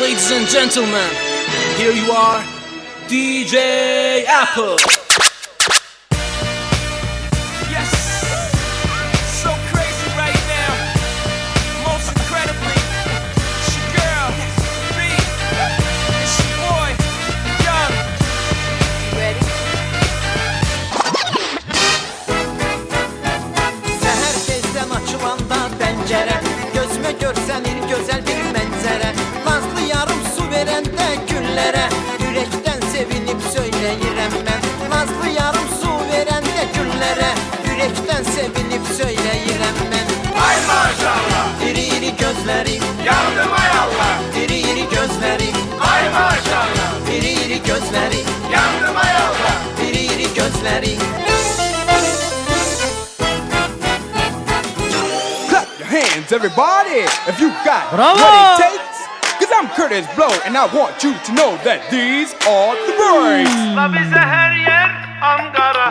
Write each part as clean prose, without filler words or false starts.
Ladies and gentlemen, here you are, DJ Apple. Yes, so crazy right now. Most incredibly, it's your girl, B. It's your boy, Young. You ready? Seher tezden açılanda pencere, gözüme görsenir güzel bir mənzərə. Nazlı yarım su verende güllere, yürekten sevinip söyleyirəm mən. Nazlı yarım su verende güllere, yürekten sevinip söyleyirəm mən. Ay maşallah, İri iri gözlerim, yandım ay Allah. iri iri gözlerim, Ay maşallah, iri iri gözlerim, yandım ay Allah. iri iri gözlerim. Clap your hands, everybody, if you got Bravo! what it takes. Cause I'm Curtis Blow, and I want you to know that these are the breaks. La bize her yer Ankara.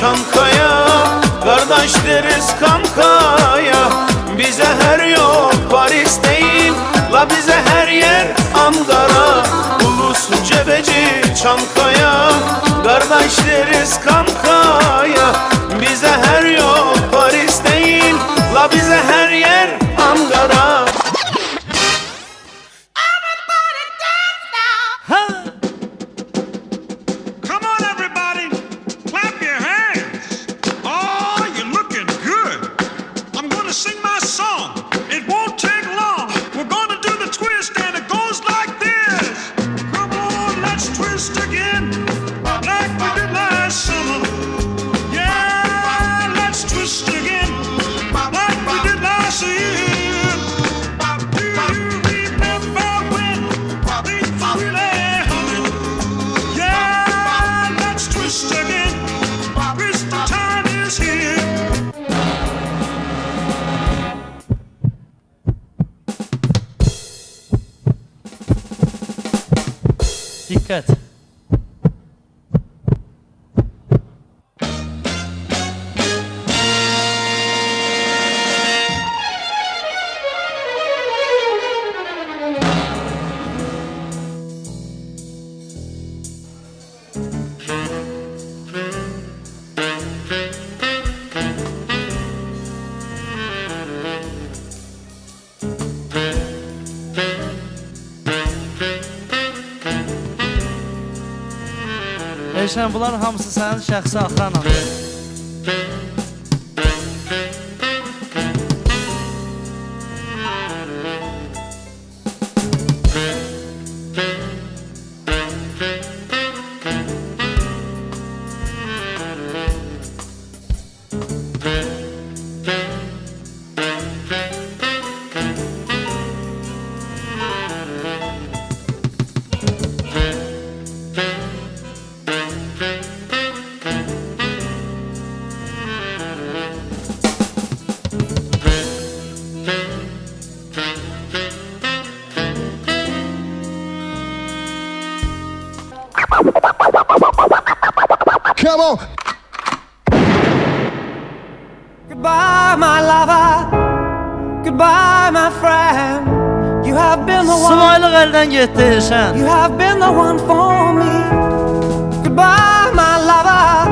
Çankaya, kardeş deriz kankaya. Bize her yol Paris değil, la bize her yer Ankara. Ulusun cebeci Çankaya, kardeş deriz kankaya. Bize her yol Paris değil, la bize her yer Ankara. Dikkat. Eşən, bunların hamısı sənin şəxsi axranandır. Come on. Goodbye my lover, goodbye my friend. You have been the one. Sıvaylıq əldən getdi Eşən. You have been the one for me. Goodbye my lover,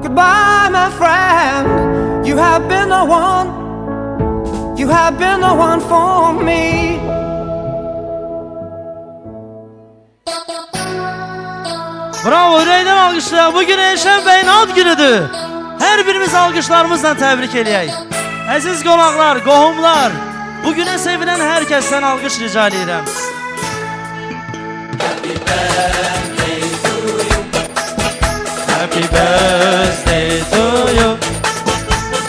goodbye my friend. You have been the one. You have been the one for me. Bravo, ürəkdən alqışlayaq. Bugün Eşən bəyin ad günüdür. Hər birimiz alqışlarımızla təbrik eləyək. Əziz qonaqlar, qohumlar, bugünə sevinən hər kəsdən alqış rica edirəm. Happy birthday to you. Happy birthday to you.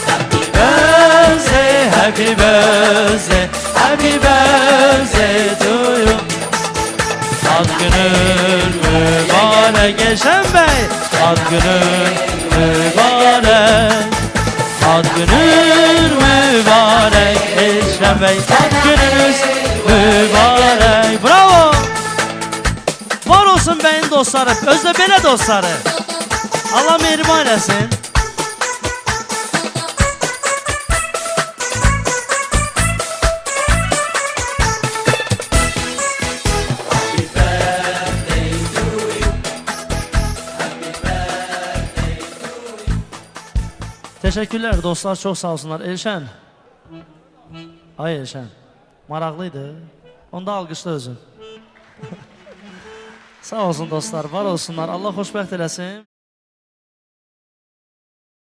Happy birthday, happy happy birthday, happy birthday to you. Ad günün mübarek Eşen Bey, ad günün mübarek. Ad günün mübarek Eşen Bey, ad gününüz mübarek. Bravo! Var olsun beyin dostları, özde belə dostları. Allah mehriban eləsin. Teşekkürler dostlar, çok sağ olsunlar. Elşən. Ay Elşən. Maraqlıydı. Onda alqışla özün. Sağ olsun dostlar, var olsunlar. Allah xoşbəxt eləsin.